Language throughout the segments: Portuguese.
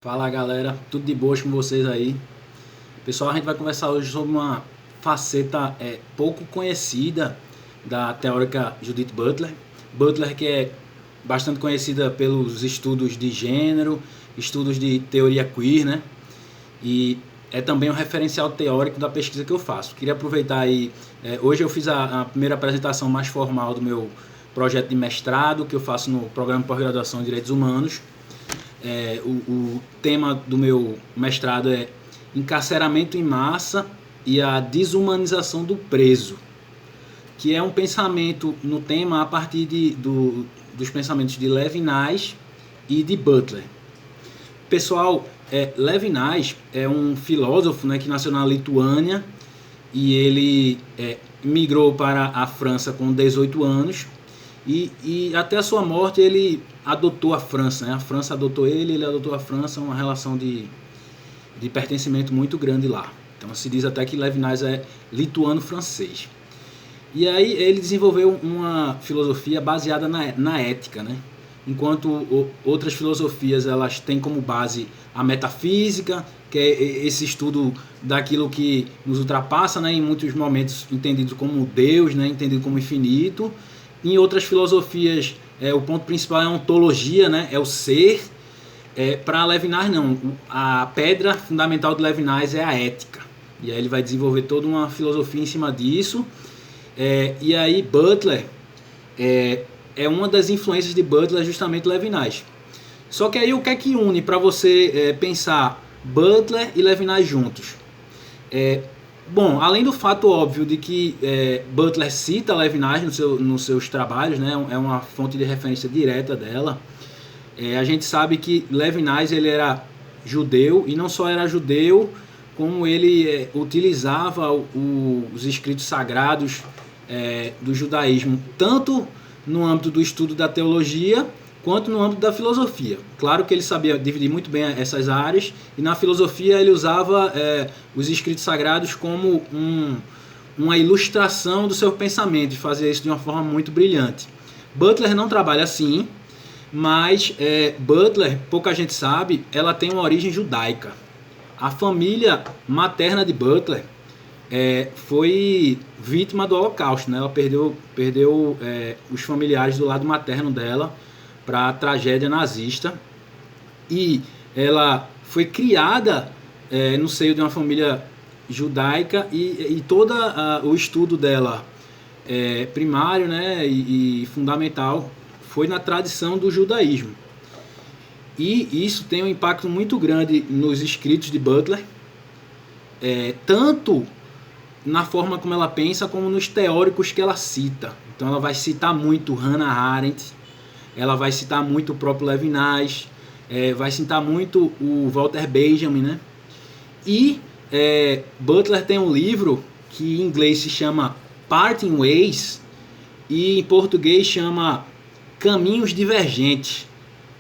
Fala galera, tudo de boas com vocês aí? Pessoal, a gente vai conversar hoje sobre uma faceta pouco conhecida da teórica Judith Butler. Butler, que é bastante conhecida pelos estudos de gênero, estudos de teoria queer, né? E é também um referencial teórico da pesquisa que eu faço. Queria aproveitar aí, hoje eu fiz a primeira apresentação mais formal do meu projeto de mestrado, que eu faço no programa de pós-graduação em Direitos Humanos. O tema do meu mestrado é encarceramento em massa e a desumanização do preso, que é um pensamento no tema a partir dos pensamentos de Levinas e de Butler. Pessoal, Levinas é um filósofo, né, que nasceu na Lituânia e ele migrou para a França com 18 anos e até a sua morte ele adotou a França, né? A França adotou ele adotou a França, uma relação de pertencimento muito grande lá. Então se diz até que Levinas é lituano-francês. E aí ele desenvolveu uma filosofia baseada na ética, né? Enquanto outras filosofias elas têm como base a metafísica, que é esse estudo daquilo que nos ultrapassa, né? Em muitos momentos entendido como Deus, né? Entendido como infinito. Em outras filosofias, o ponto principal é a ontologia, né? É o ser. Para Levinas, não. A pedra fundamental de Levinas é a ética. E aí ele vai desenvolver toda uma filosofia em cima disso. E aí Butler, uma das influências de Butler é justamente Levinas. Só que aí o que é que une para você pensar Butler e Levinas juntos? Bom, além do fato óbvio de que Butler cita Levinas nos seus trabalhos, né, é uma fonte de referência direta dela, a gente sabe que Levinas ele era judeu, e não só era judeu, como ele utilizava os escritos sagrados do judaísmo, tanto no âmbito do estudo da teologia, quanto no âmbito da filosofia. Claro que ele sabia dividir muito bem essas áreas, e na filosofia ele usava os escritos sagrados como uma ilustração do seu pensamento, e fazia isso de uma forma muito brilhante. Butler não trabalha assim, mas Butler, pouca gente sabe, ela tem uma origem judaica. A família materna de Butler foi vítima do Holocausto, né? Ela perdeu os familiares do lado materno dela para a tragédia nazista, e ela foi criada no seio de uma família judaica, e todo o estudo dela primário, né, e fundamental foi na tradição do judaísmo, e isso tem um impacto muito grande nos escritos de Butler, tanto na forma como ela pensa, como nos teóricos que ela cita. Então ela vai citar muito Hannah Arendt, ela vai citar muito o próprio Levinas, vai citar muito o Walter Benjamin, né? E Butler tem um livro que em inglês se chama Parting Ways, e em português chama Caminhos Divergentes,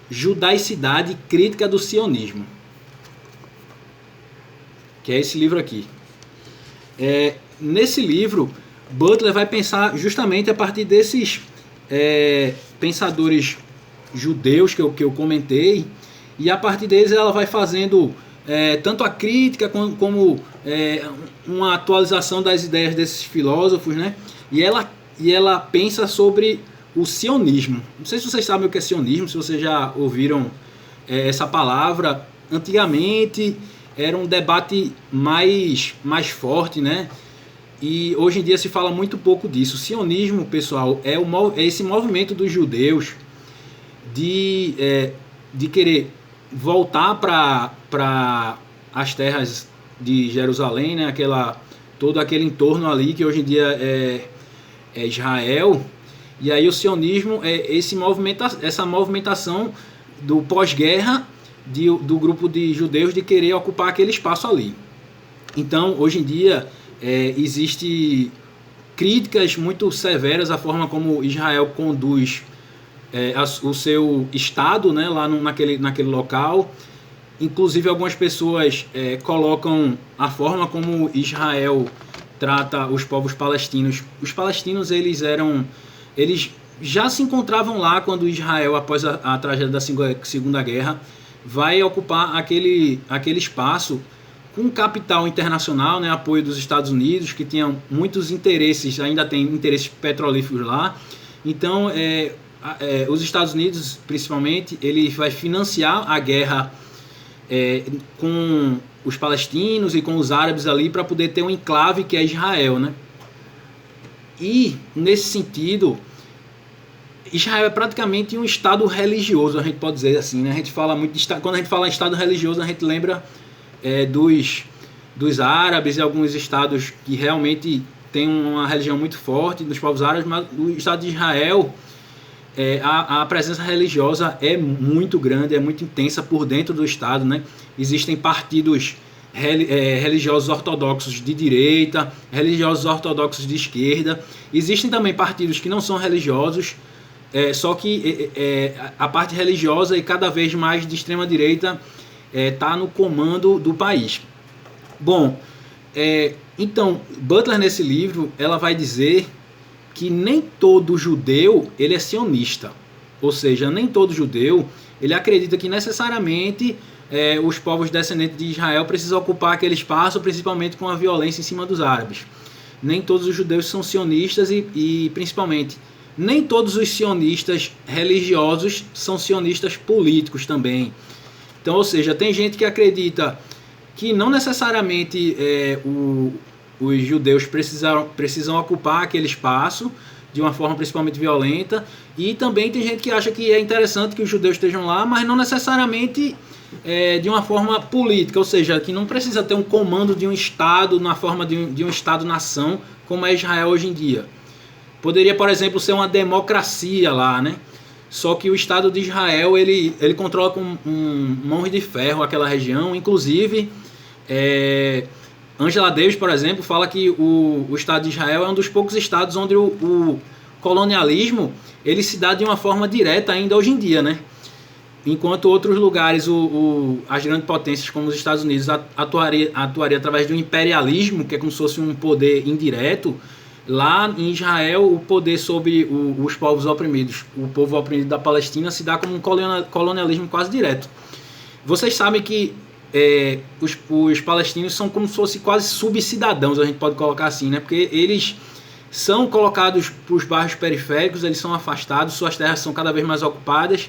Judaicidade Crítica do Sionismo, que é esse livro aqui. Nesse livro, Butler vai pensar justamente a partir desses pensadores judeus que eu comentei, e a partir deles ela vai fazendo tanto a crítica como uma atualização das ideias desses filósofos, né? E ela pensa sobre o sionismo. Não sei se vocês sabem o que é sionismo, se vocês já ouviram essa palavra. Antigamente era um debate mais forte, né? E hoje em dia se fala muito pouco disso. O sionismo, pessoal, é esse movimento dos judeus de querer voltar para as terras de Jerusalém, né? Todo aquele entorno ali que hoje em dia é Israel. E aí o sionismo é essa movimentação do pós-guerra do grupo de judeus de querer ocupar aquele espaço ali. Então, hoje em dia, existe críticas muito severas à forma como Israel conduz o seu Estado, né, lá naquele local. Inclusive, algumas pessoas colocam a forma como Israel trata os povos palestinos. Os palestinos, eles já se encontravam lá quando Israel, após a tragédia da Segunda Guerra, vai ocupar aquele espaço com capital internacional, né, apoio dos Estados Unidos, que tinha muitos interesses, ainda tem interesses petrolíferos lá. Então, os Estados Unidos, principalmente, ele vai financiar a guerra com os palestinos e com os árabes ali para poder ter um enclave que é Israel, né? E, nesse sentido, Israel é praticamente um estado religioso, a gente pode dizer assim, né? A gente fala muito quando a gente fala em estado religioso, a gente lembra dos árabes e alguns estados que realmente têm uma religião muito forte dos povos árabes, mas o estado de Israel, a presença religiosa é muito grande, é muito intensa por dentro do estado, né? Existem partidos religiosos ortodoxos de direita, religiosos ortodoxos de esquerda. Existem também partidos que não são religiosos, só que a parte religiosa e cada vez mais de extrema direita está no comando do país. Bom, então Butler nesse livro ela vai dizer que nem todo judeu ele é sionista, ou seja, nem todo judeu ele acredita que necessariamente os povos descendentes de Israel precisam ocupar aquele espaço, principalmente com a violência em cima dos árabes. Nem todos os judeus são sionistas e principalmente, nem todos os sionistas religiosos são sionistas políticos também. Então, ou seja, tem gente que acredita que não necessariamente os judeus precisam ocupar aquele espaço de uma forma principalmente violenta, e também tem gente que acha que é interessante que os judeus estejam lá, mas não necessariamente de uma forma política, ou seja, que não precisa ter um comando de um Estado na forma de um Estado-nação, como é Israel hoje em dia. Poderia, por exemplo, ser uma democracia lá, né? Só que o Estado de Israel, ele controla com mãos de ferro aquela região. Inclusive, Angela Davis, por exemplo, fala que o Estado de Israel é um dos poucos estados onde o colonialismo ele se dá de uma forma direta ainda hoje em dia, né? Enquanto outros lugares, as grandes potências como os Estados Unidos atuaria através do imperialismo, que é como se fosse um poder indireto. Lá em Israel, o poder sobre os povos oprimidos, o povo oprimido da Palestina, se dá como um colonialismo quase direto. Vocês sabem que os palestinos são como se fossem quase subcidadãos, a gente pode colocar assim, né? Porque eles são colocados para os bairros periféricos, eles são afastados, suas terras são cada vez mais ocupadas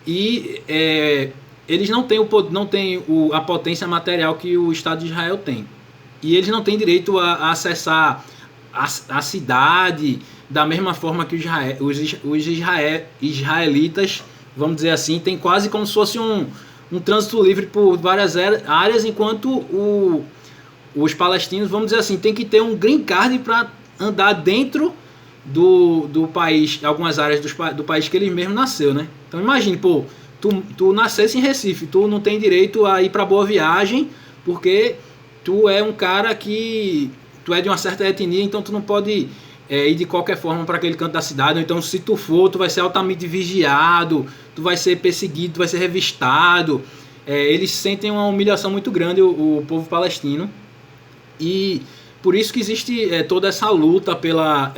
e eles não têm, a potência material que o Estado de Israel tem. E eles não têm direito a acessar a cidade da mesma forma que os israelitas, vamos dizer assim, tem quase como se fosse um trânsito livre por várias áreas, enquanto os palestinos, vamos dizer assim, tem que ter um green card para andar dentro do país, algumas áreas do país que eles mesmos nasceu, né? Então imagine, tu nascesse em Recife, tu não tem direito a ir para Boa Viagem, porque tu é um cara que tu é de uma certa etnia, então tu não pode ir de qualquer forma para aquele canto da cidade, ou então se tu for, tu vai ser altamente vigiado, tu vai ser perseguido, tu vai ser revistado. Eles sentem uma humilhação muito grande, o povo palestino, e por isso que existe toda essa luta pela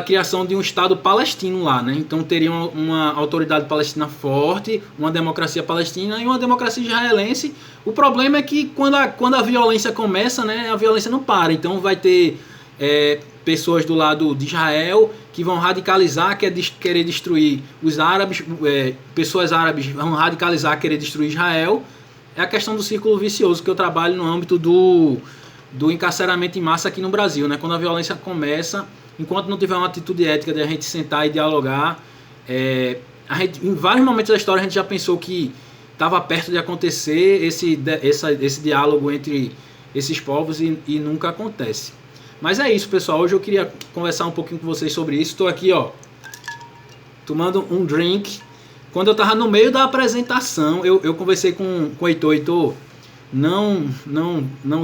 criação de um Estado palestino lá, né? Então teria uma autoridade palestina forte, uma democracia palestina e uma democracia israelense. O problema é que quando a violência começa, né, a violência não para. Então vai ter pessoas do lado de Israel que vão radicalizar, querer destruir os árabes, pessoas árabes vão radicalizar, querer destruir Israel. É a questão do círculo vicioso que eu trabalho no âmbito do encarceramento em massa aqui no Brasil, né? Quando a violência começa, enquanto não tiver uma atitude ética de a gente sentar e dialogar, em vários momentos da história a gente já pensou que estava perto de acontecer esse diálogo entre esses povos e nunca acontece. Mas é isso, pessoal. Hoje eu queria conversar um pouquinho com vocês sobre isso. Estou aqui, tomando um drink. Quando eu estava no meio da apresentação, eu conversei com o Heitor. Não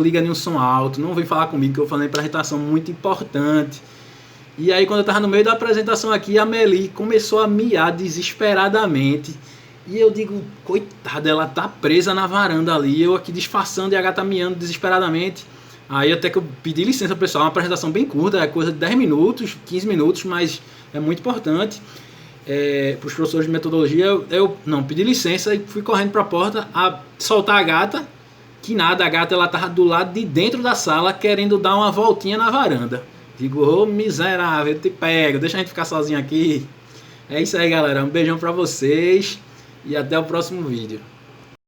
liga nenhum som alto, não vem falar comigo que eu falei para apresentação muito importante. E aí quando eu estava no meio da apresentação aqui, a Meli começou a miar desesperadamente. E eu digo, coitada, ela tá presa na varanda ali, eu aqui disfarçando e a gata miando desesperadamente. Aí até que eu pedi licença pessoal, uma apresentação bem curta, é coisa de 10 minutos, 15 minutos, mas é muito importante. para os professores de metodologia, eu não pedi licença e fui correndo para a porta a soltar a gata, que nada, a gata ela estava do lado de dentro da sala querendo dar uma voltinha na varanda. Digo, ô miserável, eu te pego, deixa a gente ficar sozinho aqui. É isso aí, galera, um beijão para vocês e até o próximo vídeo.